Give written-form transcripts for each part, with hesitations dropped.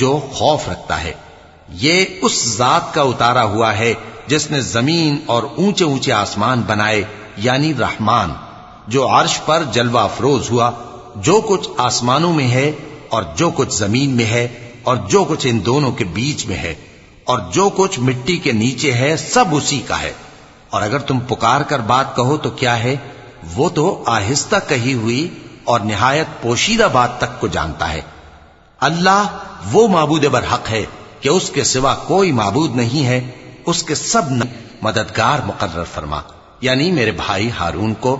جو خوف رکھتا ہے۔ یہ اس ذات کا اتارا ہوا ہے جس نے زمین اور اونچے اونچے آسمان بنائے، یعنی رحمان، جو عرش پر جلوہ افروز ہوا۔ جو کچھ آسمانوں میں ہے اور جو کچھ زمین میں ہے اور جو کچھ ان دونوں کے بیچ میں ہے اور جو کچھ مٹی کے نیچے ہے، سب اسی کا ہے۔ اور اگر تم پکار کر بات کہو تو کیا ہے؟ وہ تو آہستہ کہی ہوئی اور نہایت پوشیدہ بات تک کو جانتا ہے۔ اللہ وہ معبود برحق ہے کہ اس کے سوا کوئی معبود نہیں ہے۔ اس کے سب مددگار مقرر فرما، یعنی میرے بھائی ہارون کو،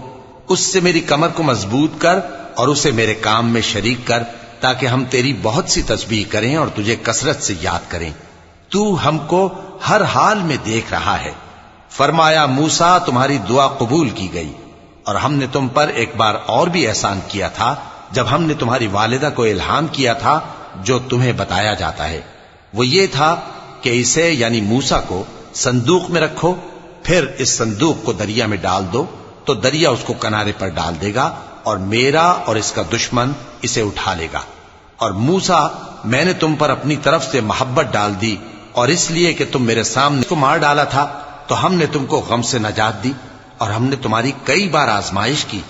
اس سے میری کمر کو مضبوط کر اور اسے میرے کام میں شریک کر، تاکہ ہم تیری بہت سی تسبیح کریں اور تجھے کثرت سے یاد کریں۔ تو ہم کو ہر حال میں دیکھ رہا ہے۔ فرمایا موسیٰ تمہاری دعا قبول کی گئی، اور ہم نے تم پر ایک بار اور بھی احسان کیا تھا جب ہم نے تمہاری والدہ کو الہام کیا تھا جو تمہیں بتایا جاتا ہے۔ وہ یہ تھا کہ اسے یعنی موسیٰ کو صندوق میں رکھو، پھر اس صندوق کو دریا میں ڈال دو تو دریا اس کو کنارے پر ڈال دے گا اور میرا اور اس کا دشمن اسے اٹھا لے گا۔ اور موسیٰ میں نے تم پر اپنی طرف سے محبت ڈال دی، اور اس لیے کہ تم میرے سامنے کو مار ڈالا تھا تو ہم نے تم کو غم سے نجات دی، اور ہم نے تمہاری کئی بار آزمائش کی،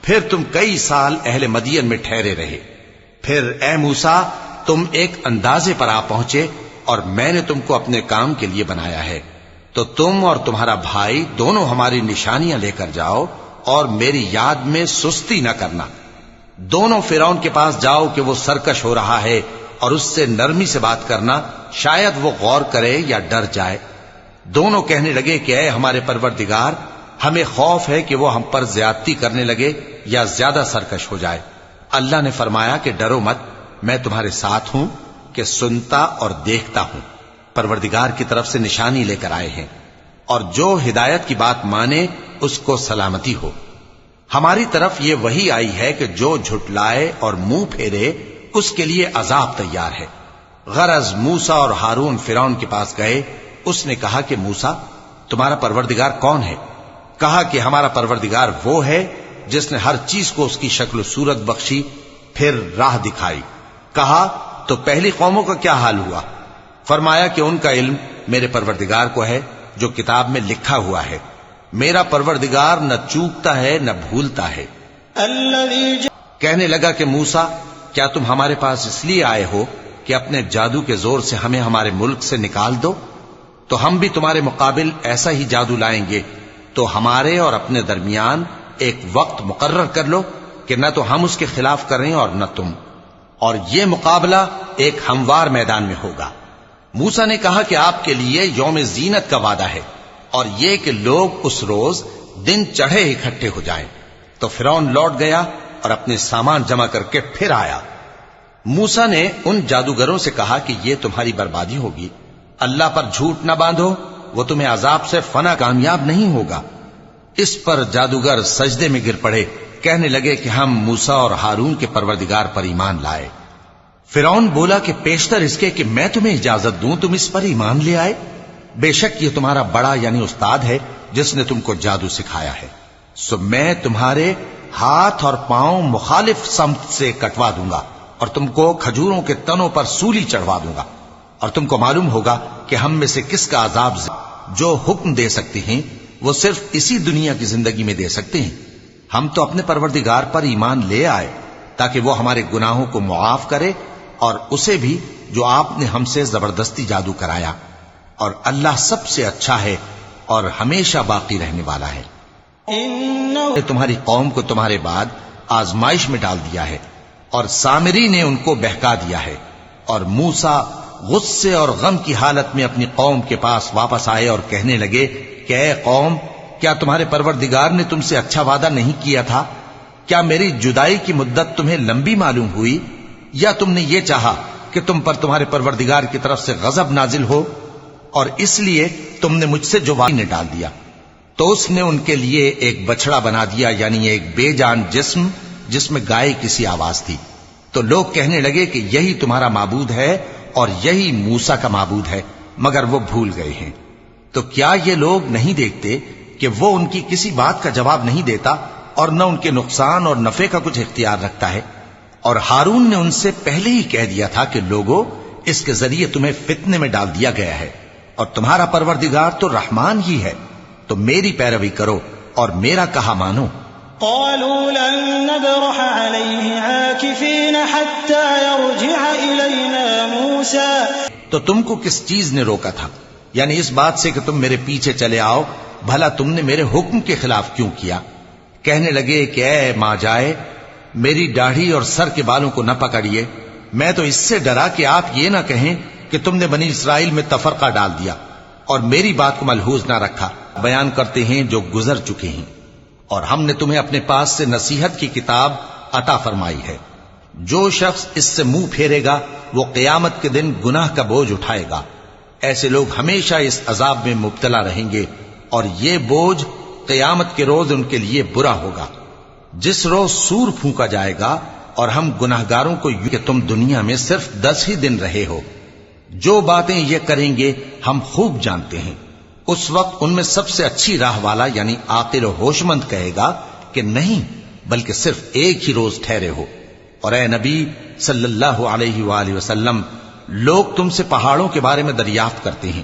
پھر تم کئی سال اہل مدین میں ٹھہرے رہے۔ پھر اے موسیٰ تم ایک اندازے پر آ پہنچے اور میں نے تم کو اپنے کام کے لیے بنایا ہے، تو تم اور تمہارا بھائی دونوں ہماری نشانیاں لے کر جاؤ اور میری یاد میں سستی نہ کرنا۔ دونوں فرعون کے پاس جاؤ کہ وہ سرکش ہو رہا ہے، اور اس سے نرمی سے بات کرنا، شاید وہ غور کرے یا ڈر جائے۔ دونوں کہنے لگے کہ اے ہمارے پروردگار، ہمیں خوف ہے کہ وہ ہم پر زیادتی کرنے لگے یا زیادہ سرکش ہو جائے۔ اللہ نے فرمایا کہ ڈرو مت، میں تمہارے ساتھ ہوں کہ سنتا اور دیکھتا ہوں۔ پروردگار کی طرف سے نشانی لے کر آئے ہیں، اور جو ہدایت کی بات مانے اس کو سلامتی ہو۔ ہماری طرف یہ وحی آئی ہے کہ جو جھٹلائے اور منہ پھیرے اس کے لیے عذاب تیار ہے۔ غرض موسیٰ اور ہارون فرعون کے پاس گئے۔ اس نے کہا کہ موسیٰ تمہارا پروردگار کون ہے؟ کہا کہ ہمارا پروردگار وہ ہے جس نے ہر چیز کو اس کی شکل و صورت بخشی، پھر راہ دکھائی۔ کہا تو پہلی قوموں کا کیا حال ہوا؟ فرمایا کہ ان کا علم میرے پروردگار کو ہے جو کتاب میں لکھا ہوا ہے۔ میرا پروردگار نہ چوکتا ہے نہ بھولتا ہے۔ کہنے لگا کہ موسیٰ کیا تم ہمارے پاس اس لیے آئے ہو کہ اپنے جادو کے زور سے ہمیں ہمارے ملک سے نکال دو؟ تو ہم بھی تمہارے مقابل ایسا ہی جادو لائیں گے، تو ہمارے اور اپنے درمیان ایک وقت مقرر کر لو کہ نہ تو ہم اس کے خلاف کریں اور نہ تم، اور یہ مقابلہ ایک ہموار میدان میں ہوگا۔ موسیٰ نے کہا کہ آپ کے لیے یوم زینت کا وعدہ ہے، اور یہ کہ لوگ اس روز دن چڑھے اکٹھے ہو جائیں۔ تو فرعون لوٹ گیا اور اپنے سامان جمع کر کے پھر آیا۔ موسیٰ نے ان جادوگروں سے کہا کہ یہ تمہاری بربادی ہوگی، اللہ پر جھوٹ نہ باندھو، وہ تمہیں عذاب سے فنا کامیاب نہیں ہوگا۔ اس پر جادوگر سجدے میں گر پڑے، کہنے لگے کہ ہم موسیٰ اور ہارون کے پروردگار پر ایمان لائے۔ فرعون بولا کہ پیشتر اس کے کہ میں تمہیں اجازت دوں تم اس پر ایمان لے آئے؟ بے شک یہ تمہارا بڑا یعنی استاد ہے جس نے تم کو جادو سکھایا ہے، سو میں تمہارے ہاتھ اور پاؤں مخالف سمت سے کٹوا دوں گا اور تم کو کھجوروں کے تنوں پر سولی چڑھوا دوں گا، اور تم کو معلوم ہوگا کہ ہم میں سے کس کا عذاب جو حکم دے سکتے ہیں وہ صرف اسی دنیا کی زندگی میں دے سکتے ہیں۔ ہم تو اپنے پروردگار پر ایمان لے آئے تاکہ وہ ہمارے گناہوں کو معاف کرے، اور اسے بھی جو آپ نے ہم سے زبردستی جادو کرایا، اور اللہ سب سے اچھا ہے اور ہمیشہ باقی رہنے والا ہے۔ نے تمہاری قوم کو تمہارے بعد آزمائش میں ڈال دیا ہے، اور سامری نے ان کو بہکا دیا ہے۔ اور موسیٰ غصے اور غم کی حالت میں اپنی قوم کے پاس واپس آئے اور کہنے لگے کہ اے قوم، کیا تمہارے پروردگار نے تم سے اچھا وعدہ نہیں کیا تھا؟ کیا میری جدائی کی مدت تمہیں لمبی معلوم ہوئی، یا تم نے یہ چاہا کہ تم پر تمہارے پروردگار کی طرف سے غضب نازل ہو، اور اس لیے تم نے مجھ سے جو وعدہ نے ڈال دیا؟ تو اس نے ان کے لیے ایک بچڑا بنا دیا، یعنی ایک بے جان جسم جس میں گائے کسی آواز تھی۔ تو لوگ کہنے لگے کہ یہی تمہارا معبود ہے اور یہی موسیٰ کا معبود ہے، مگر وہ بھول گئے ہیں۔ تو کیا یہ لوگ نہیں دیکھتے کہ وہ ان کی کسی بات کا جواب نہیں دیتا اور نہ ان کے نقصان اور نفع کا کچھ اختیار رکھتا ہے؟ اور ہارون نے ان سے پہلے ہی کہہ دیا تھا کہ لوگوں، اس کے ذریعے تمہیں فتنے میں ڈال دیا گیا ہے، اور تمہارا پروردگار تو رحمان ہی ہے، تو میری پیروی کرو اور میرا کہا مانو۔ قالوا لن نبرح عليه عاكفين حتى يرجع إلينا موسى، تو تم کو کس چیز نے روکا تھا؟ یعنی اس بات سے کہ تم میرے پیچھے چلے آؤ، بھلا تم نے میرے حکم کے خلاف کیوں کیا؟ کہنے لگے کہ اے ماں جائے، میری داڑھی اور سر کے بالوں کو نہ پکڑیے، میں تو اس سے ڈرا کہ آپ یہ نہ کہیں کہ تم نے بنی اسرائیل میں تفرقہ ڈال دیا اور میری بات کو ملحوظ نہ رکھا۔ بیان کرتے ہیں جو گزر چکے ہیں، اور ہم نے تمہیں اپنے پاس سے نصیحت کی کتاب عطا فرمائی ہے۔ جو شخص اس سے منہ پھیرے گا وہ قیامت کے دن گناہ کا بوجھ اٹھائے گا۔ ایسے لوگ ہمیشہ اس عذاب میں مبتلا رہیں گے، اور یہ بوجھ قیامت کے روز ان کے لیے برا ہوگا، جس روز سور پھونکا جائے گا، اور ہم گناہگاروں کو یوں کہ تم دنیا میں صرف 10 ہی دن رہے ہو، جو باتیں یہ کریں گے ہم خوب جانتے ہیں۔ اس وقت ان میں سب سے اچھی راہ والا یعنی عاقل و ہوش مند کہے گا کہ نہیں، بلکہ صرف ایک ہی روز ٹھہرے ہو۔ اور اے نبی صلی اللہ علیہ وآلہ وسلم، لوگ تم سے پہاڑوں کے بارے میں دریافت کرتے ہیں،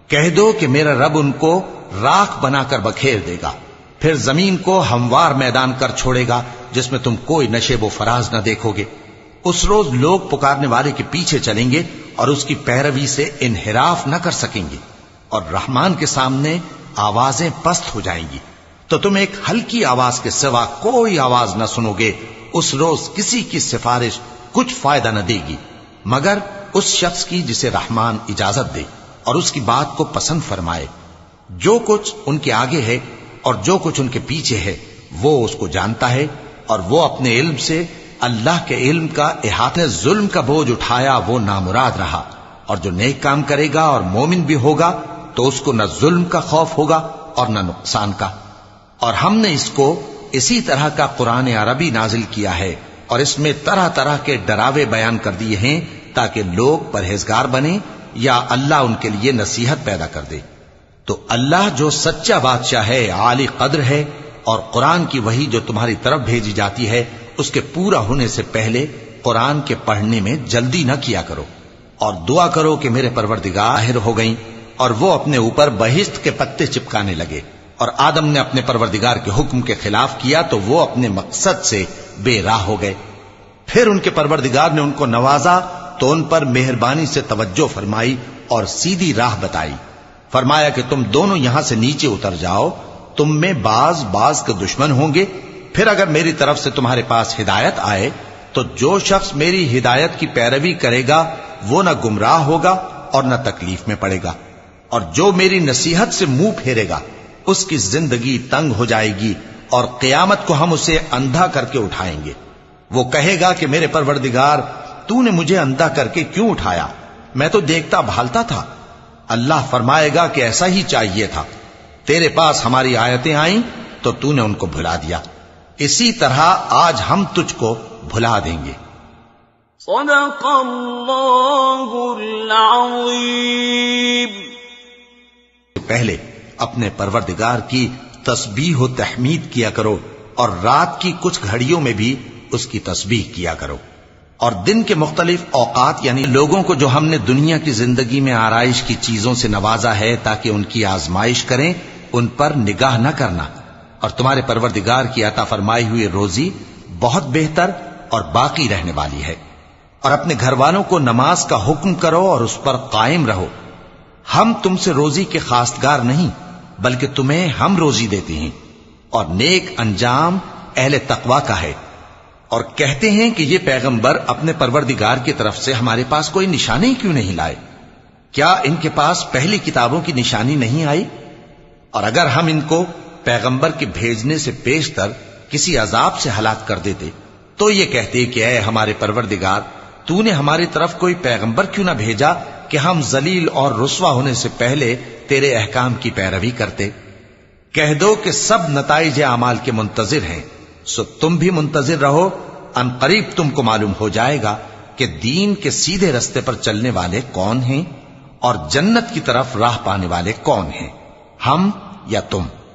کہہ دو کہ میرا رب ان کو راکھ بنا کر بکھیر دے گا، پھر زمین کو ہموار میدان کر چھوڑے گا جس میں تم کوئی نشیب و فراز نہ دیکھو گے۔ اس روز لوگ پکارنے والے کے پیچھے چلیں گے اور اس کی پیروی سے انحراف نہ کر سکیں گے، اور رحمان کے سامنے آوازیں پست ہو جائیں گی، تو تم ایک ہلکی آواز کے سوا کوئی آواز نہ سنو گے۔ اس روز کسی کی سفارش کچھ فائدہ نہ دے گی مگر اس شخص کی جسے رحمان اجازت دے اور اس کی بات کو پسند فرمائے۔ جو کچھ ان کے آگے ہے اور جو کچھ ان کے پیچھے ہے وہ اس کو جانتا ہے، اور وہ اپنے علم سے اللہ کے علم کا احاطہ۔ نے ظلم کا بوجھ اٹھایا وہ نامراد رہا، اور جو نیک کام کرے گا اور مومن بھی ہوگا تو اس کو نہ ظلم کا خوف ہوگا اور نہ نقصان کا۔ اور ہم نے اس کو اسی طرح کا قرآن عربی نازل کیا ہے، اور اس میں طرح طرح کے ڈراوے بیان کر دیے ہیں تاکہ لوگ پرہیزگار بنیں یا اللہ ان کے لیے نصیحت پیدا کر دے۔ تو اللہ جو سچا بادشاہ ہے، عالی قدر ہے، اور قرآن کی وحی جو تمہاری طرف بھیجی جاتی ہے اس کے پورا ہونے سے پہلے قرآن کے پڑھنے میں جلدی نہ کیا کرو، اور دعا کرو کہ میرے پروردگار ظاہر ہو گئیں، اور وہ اپنے اوپر بہشت کے پتے چپکانے لگے۔ اور آدم نے اپنے پروردگار کے حکم کے خلاف کیا تو وہ اپنے مقصد سے بے راہ ہو گئے۔ پھر ان کے پروردگار نے ان کو نوازا تو ان پر مہربانی سے توجہ فرمائی اور سیدھی راہ بتائی۔ فرمایا کہ تم دونوں یہاں سے نیچے اتر جاؤ، تم میں بعض کے دشمن ہوں گے، پھر اگر میری طرف سے تمہارے پاس ہدایت آئے تو جو شخص میری ہدایت کی پیروی کرے گا وہ نہ گمراہ ہوگا اور نہ تکلیف میں پڑے گا، اور جو میری نصیحت سے منہ پھیرے گا اس کی زندگی تنگ ہو جائے گی، اور قیامت کو ہم اسے اندھا کر کے اٹھائیں گے۔ وہ کہے گا کہ میرے پروردگار تو نے مجھے اندھا کر کے کیوں اٹھایا؟ میں تو دیکھتا بھالتا تھا۔ اللہ فرمائے گا کہ ایسا ہی چاہیے تھا، تیرے پاس ہماری آیتیں آئیں تو تو نے ان کو بھلا دیا، اسی طرح آج ہم تجھ کو بھلا دیں گے۔ صدق اللہ العظیم۔ پہلے اپنے پروردگار کی تسبیح و تحمید کیا کرو، اور رات کی کچھ گھڑیوں میں بھی اس کی تسبیح کیا کرو، اور دن کے مختلف اوقات یعنی لوگوں کو جو ہم نے دنیا کی زندگی میں آرائش کی چیزوں سے نوازا ہے تاکہ ان کی آزمائش کریں، ان پر نگاہ نہ کرنا، اور تمہارے پروردگار کی عطا فرمائی ہوئی روزی بہت بہتر اور باقی رہنے والی ہے۔ اور اپنے گھر والوں کو نماز کا حکم کرو اور اس پر قائم رہو۔ ہم تم سے روزی کے خواستگار نہیں بلکہ تمہیں ہم روزی دیتے ہیں، اور نیک انجام اہل تقوی کا ہے۔ اور کہتے ہیں کہ یہ پیغمبر اپنے پروردگار کی طرف سے ہمارے پاس کوئی نشانی کیوں نہیں لائے؟ کیا ان کے پاس پہلی کتابوں کی نشانی نہیں آئی؟ اور اگر ہم ان کو پیغمبر کے بھیجنے سے پیشتر کسی عذاب سے ہلاک کر دیتے تو یہ کہتے کہ اے ہمارے پروردگار تو نے ہماری طرف کوئی پیغمبر کیوں نہ بھیجا کہ ہم ذلیل اور رسوا ہونے سے پہلے تیرے احکام کی پیروی کرتے۔ کہہ دو کہ سب نتائج اعمال کے منتظر ہیں، سو تم بھی منتظر رہو، ان قریب تم کو معلوم ہو جائے گا کہ دین کے سیدھے رستے پر چلنے والے کون ہیں اور جنت کی طرف راہ پانے والے کون ہیں، ہم یا تم۔